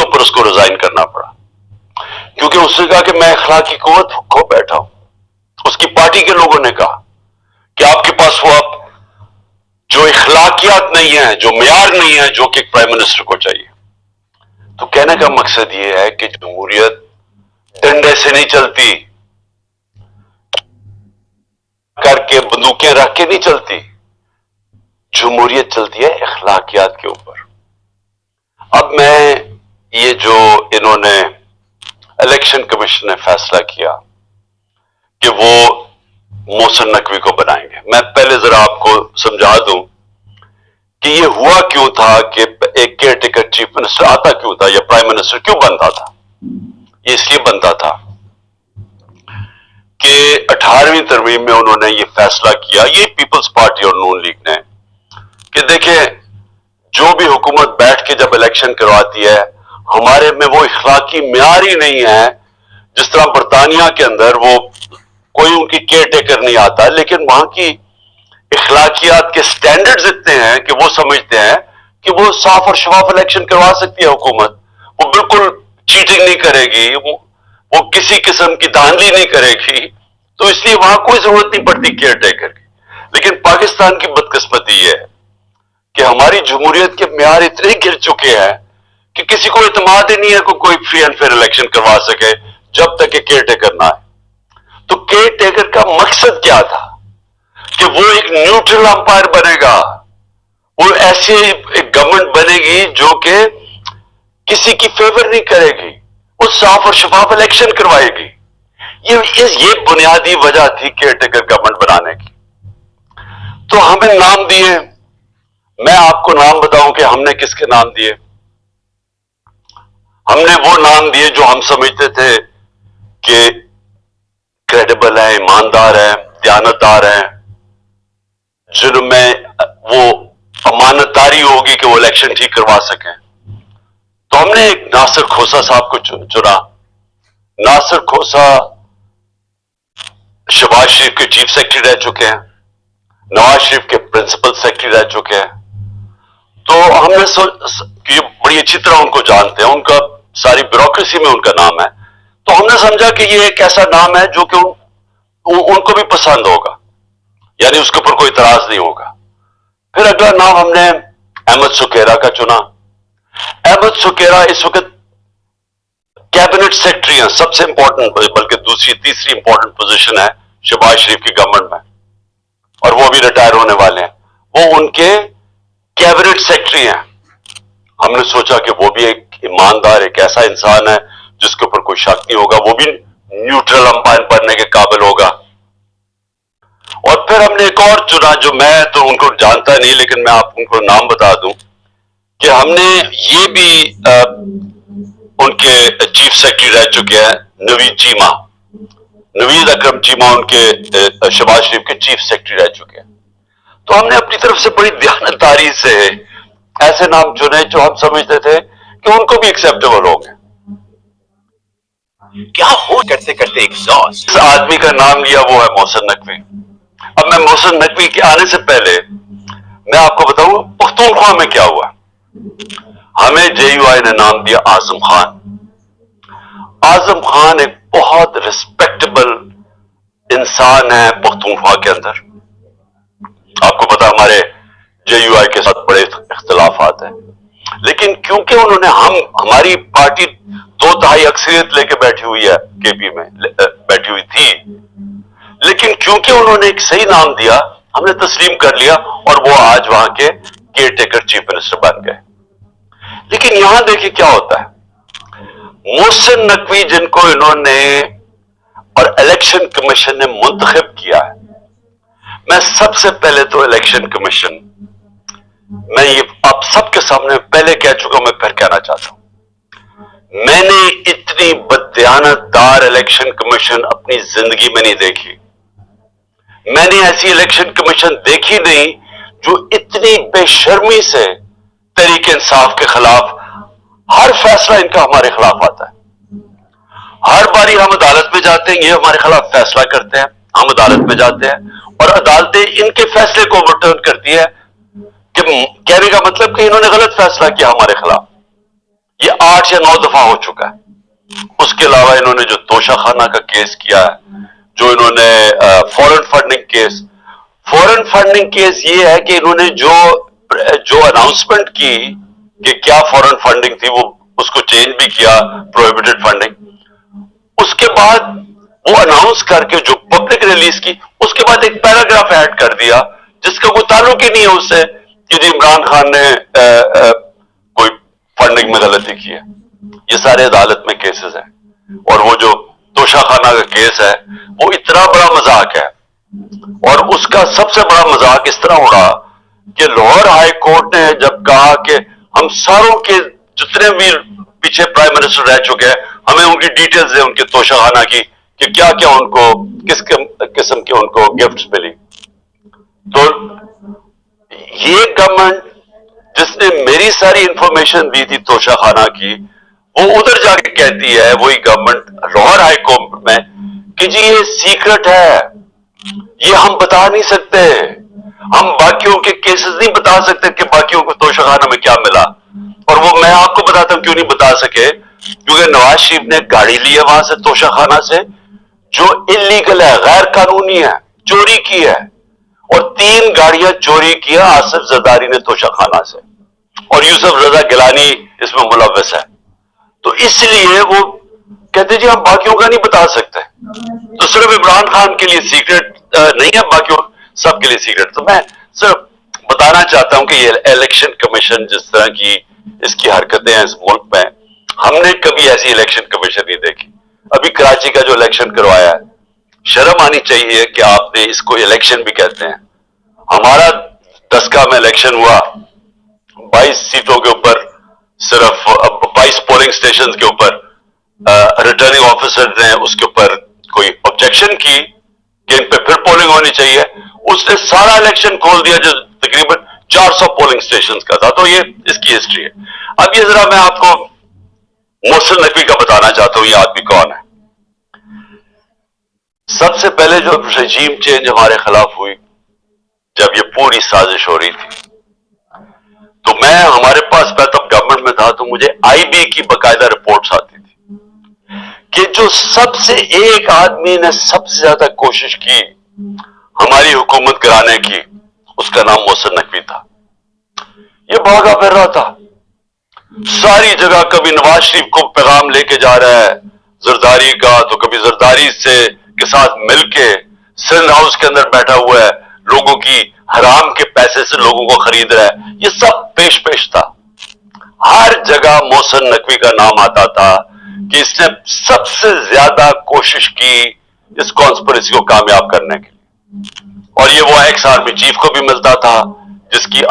के ऊपर उसको रिजाइन करना पड़ा, क्योंकि उसने कहा कि मैं अखलाकी कुव्वत खो बैठा हूं। उसकी पार्टी के लोगों ने कहा कि आपके पास वो आप जो इखलाकियात नहीं है, जो मेयार नहीं है जो कि एक प्राइम मिनिस्टर को चाहिए। तो कहने का मकसद ये है कि जमहूरियत डंडे से नहीं चलती, करके बंदूकें रख के नहीं चलती। जमहूरियत चलती है इखलाकियात के ऊपर। अब मैं ये जो इन्होंने इलेक्शन कमीशन ने फैसला किया कि वो मोहसिन नकवी को बनाएंगे, मैं पहले जरा आपको समझा दूं कि ये हुआ क्यों था कि एक केयर टेकर चीफ मिनिस्टर आता क्यों था या प्राइम मिनिस्टर क्यों बनता था। ये इसलिए बनता था कि 18वीं तरमीम में उन्होंने ये फैसला किया, ये पीपल्स पार्टी और नून लीग ने, कि देखें जो भी हुकूमत बैठ के जब इलेक्शन करवाती है, हमारे में वो इखलाकी म्यार ही नहीं है। जिस तरह बरतानिया के अंदर वो कोई उनकी केयर टेकर नहीं आता, लेकिन वहां की इखलाकियात के स्टैंडर्ड्स इतने हैं कि वो समझते हैं कि वो साफ और शफाफ इलेक्शन करवा सकती है हुकूमत। वो बिल्कुल चीटिंग नहीं करेगी, वो किसी किस्म की धांधली नहीं करेगी, तो इसलिए वहां कोई जरूरत नहीं पड़ती केयर टेकर की। लेकिन पाकिस्तान की बदकिस्मती ये है कि हमारी जमहूरियत के म्यार इतने गिर चुके हैं कि किसी को इत्मीनान ही नहीं है कि कोई फ्री एंड फेयर इलेक्शन करवा सके जब तक कि केयर टेकर ना आए। तो केयर टेकर का मकसद क्या था कि वो एक न्यूट्रल अंपायर बनेगा, वो ऐसी एक गवर्नमेंट बनेगी जो कि किसी की फेवर नहीं करेगी, वो साफ और शफाफ इलेक्शन करवाएगी। ये बुनियादी वजह थी केयर टेकर गवर्नमेंट बनाने की। तो हमें नाम दिए, मैं आपको नाम बताऊं कि हमने किसके नाम दिए। हमने वो नाम दिए जो हम समझते थे कि क्रेडिबल है, ईमानदार है, दयानतदार है, जिनमें वो अमानतदारी होगी कि वो इलेक्शन ठीक करवा सकें। तो हमने एक नासिर खोसा साहब को चुना। नासिर खोसा शहबाज शरीफ के चीफ सेक्रेटरी रह चुके हैं, नवाज शरीफ के प्रिंसिपल सेक्रेटरी रह चुके हैं। तो हमने ये बड़ी अच्छी तरह उनको जानते हैं, उनका सारी ब्यूरोक्रेसी में उनका नाम है। तो हमने समझा कि ये एक ऐसा नाम है जो कि उनको भी पसंद होगा, यानी उसके ऊपर कोई इतराज नहीं होगा। फिर अगला नाम हमने अहमद सुकेरा का चुना। अहमद सुकेरा इस वक्त कैबिनेट सेक्रेटरी हैं, सबसे इंपॉर्टेंट, बल्कि दूसरी तीसरी इंपॉर्टेंट पोजीशन है शहबाज शरीफ की गवर्नमेंट में, और वो भी रिटायर होने वाले हैं। वो उनके कैबिनेट सेक्रेटरी हैं। हमने सोचा कि वो भी एक ईमानदार, एक ऐसा इंसान है जिसके ऊपर कोई शक नहीं होगा, वो भी न्यूट्रल अंपायर बनने के काबिल होगा। और फिर हमने एक और चुना जो मैं तो उनको जानता नहीं, लेकिन मैं आपको उनको नाम बता दूं कि हमने ये भी उनके चीफ सेक्रेटरी रह चुके हैं, नवीद चीमा, नवीद अकरम चीमा उनके शहबाज शरीफ के चीफ सेक्रेटरी रह चुके हैं। तो हमने अपनी तरफ से बड़ी दयानतदारी से ऐसे नाम चुने जो हम समझते थे कि उनको भी एक्सेप्टेबल होंगे। क्या हो करते करते इस आदमी का नाम लिया, वो है मोहसिन नकवी। अब मैं मोहसिन नकवी के आने से पहले मैं आपको बताऊं पख्तूनख्वा में क्या हुआ। हमें जेयूआई ने नाम दिया आजम खान। आजम खान एक बहुत रिस्पेक्टेबल इंसान है पख्तूनख्वा के अंदर। आपको पता हमारे जेयूआई के साथ बड़े इख्तिलाफात हैं, लेकिन क्योंकि उन्होंने हमारी पार्टी 2/3 अक्सरियत लेके बैठी हुई है, केपी में बैठी हुई थी, लेकिन क्योंकि उन्होंने एक सही नाम दिया हमने तस्लीम कर लिया और वो आज वहां के केयर टेकर चीफ मिनिस्टर बन गए। लेकिन यहां देखिए क्या होता है, मोहसिन नकवी जिनको इन्होंने और इलेक्शन कमीशन ने मुंतखब किया है, मैं सबसे पहले तो इलेक्शन कमीशन, मैं ये आप सबके सामने पहले कह चुका हूं, मैं फिर कहना चाहता हूं, मैंने इतनी बददियानतदार इलेक्शन कमीशन अपनी जिंदगी में नहीं देखी। मैंने ऐसी इलेक्शन कमीशन देखी नहीं जो इतनी बेशर्मी से तहरीक इंसाफ के खिलाफ हर फैसला इनका हमारे खिलाफ आता है। हर बारी हम अदालत में जाते हैं, ये हमारे खिलाफ फैसला करते हैं, हम अदालत में जाते हैं और अदालतें इनके फैसले को ओवरटर्न करती है, कि कहने का मतलब कि इन्होंने गलत फैसला किया हमारे खिलाफ। یہ 8 یا 9 دفعہ ہو چکا ہے. اس کے علاوہ انہوں نے جو توشہ خانہ کا کیس کیا ہے, جو انہوں نے فورن فنڈنگ کیس یہ ہے کہ انہوں نے جو اناؤنسمنٹ کی کہ کیا فورن فنڈنگ تھی, وہ اس کو چینج بھی کیا پروہیبٹڈ فنڈنگ. اس کے بعد وہ اناؤنس کر کے جو پبلک ریلیز کی, اس کے بعد ایک پیراگراف ایڈ کر دیا جس کا کوئی تعلق ہی نہیں ہے اس سے کہ جی عمران خان نے کوئی فنڈنگ میں غلطی کی ہے. یہ سارے عدالت میں کیسز ہیں. اور وہ جو توشہ خانہ کا کیس ہے وہ اتنا بڑا مذاق ہے, اور اس کا سب سے بڑا مذاق اس طرح اڑا کہ لاہور ہائی کورٹ نے جب کہا کہ ہم ساروں کے جتنے بھی پیچھے پرائم منسٹر رہ چکے ہیں, ہمیں ان کی ڈیٹیلز دیں ان کے توشہ خانہ کی کہ کیا کیا ان کو کس قسم کے ان کو گفٹس ملی. تو یہ گورنمنٹ جس نے میری ساری انفارمیشن دی تھی توشہ خانہ کی, وہ ادھر جا کے کہتی ہے وہی گورنمنٹ لاہور ہائی کورٹ میں کہ جی یہ سیکرٹ ہے, یہ ہم بتا نہیں سکتے, ہم باقیوں کے کیسز نہیں بتا سکتے کہ باقیوں کو توشہ خانہ میں کیا ملا. اور وہ میں آپ کو بتاتا ہوں کیوں نہیں بتا سکے, کیونکہ نواز شریف نے گاڑی لی ہے وہاں سے توشہ خانہ سے جو انلیگل ہے, غیر قانونی ہے, چوری کی ہے, اور 3 گاڑیاں چوری کیا آصف زرداری نے توشہ خانہ سے, اور یوسف رضا گیلانی اس میں ملوث ہے. تو اس لیے وہ کہتے جی ہم باقیوں کا نہیں بتا سکتے. تو صرف عمران خان کے لیے سیکرٹ نہیں ہے, باقیوں سب کے لیے سیکرٹ. تو میں صرف بتانا چاہتا ہوں کہ یہ الیکشن کمیشن جس طرح کی اس کی حرکتیں ہیں اس ملک میں, ہم نے کبھی ایسی الیکشن کمیشن نہیں دیکھی. ابھی کراچی کا جو الیکشن کروایا ہے, شرم آنی چاہیے کہ آپ نے اس کو الیکشن بھی کہتے ہیں. ہمارا 10 میں الیکشن ہوا, 22 سیٹوں کے اوپر, صرف 22 پولنگ اسٹیشن کے اوپر ریٹرننگ آفیسر نے اس کے اوپر کوئی آبجیکشن کی کہ ان پہ پھر پولنگ ہونی چاہیے. اس نے سارا الیکشن کھول دیا جو تقریباً 400 پولنگ اسٹیشن کا تھا. تو یہ اس کی ہسٹری ہے. اب یہ ذرا میں آپ کو محسن نقوی کا بتانا چاہتا ہوں یہ آدمی کون ہے. سب سے پہلے جو رجیم چینج ہمارے خلاف ہوئی, جب یہ پوری سازش ہو رہی تھی, تو ہمارے پاس میں تب گورنمنٹ میں تھا, تو مجھے آئی بی کی باقاعدہ رپورٹس آتی تھی کہ جو سب سے ایک آدمی نے سب سے زیادہ کوشش کی ہماری حکومت گرانے کی, اس کا نام محسن نقوی تھا. یہ بھاگا پھر رہا تھا ساری جگہ, کبھی نواز شریف کو پیغام لے کے جا رہا ہے زرداری کا, تو کبھی زرداری کے ساتھ مل کے سندھ ہاؤس کے اندر بیٹھا ہوا ہے, لوگوں کی حرام کے پیسے سے لوگوں کو خرید رہا ہے. یہ سب پیش تھا. ہر جگہ محسن نقوی کا نام آتا تھا کہ اس نے سب سے زیادہ کوشش کی اس کانسپریسی کو کامیاب کرنے کے لیے. اور یہ وہ ایکس آرمی چیف کو بھی ملتا تھا جس کی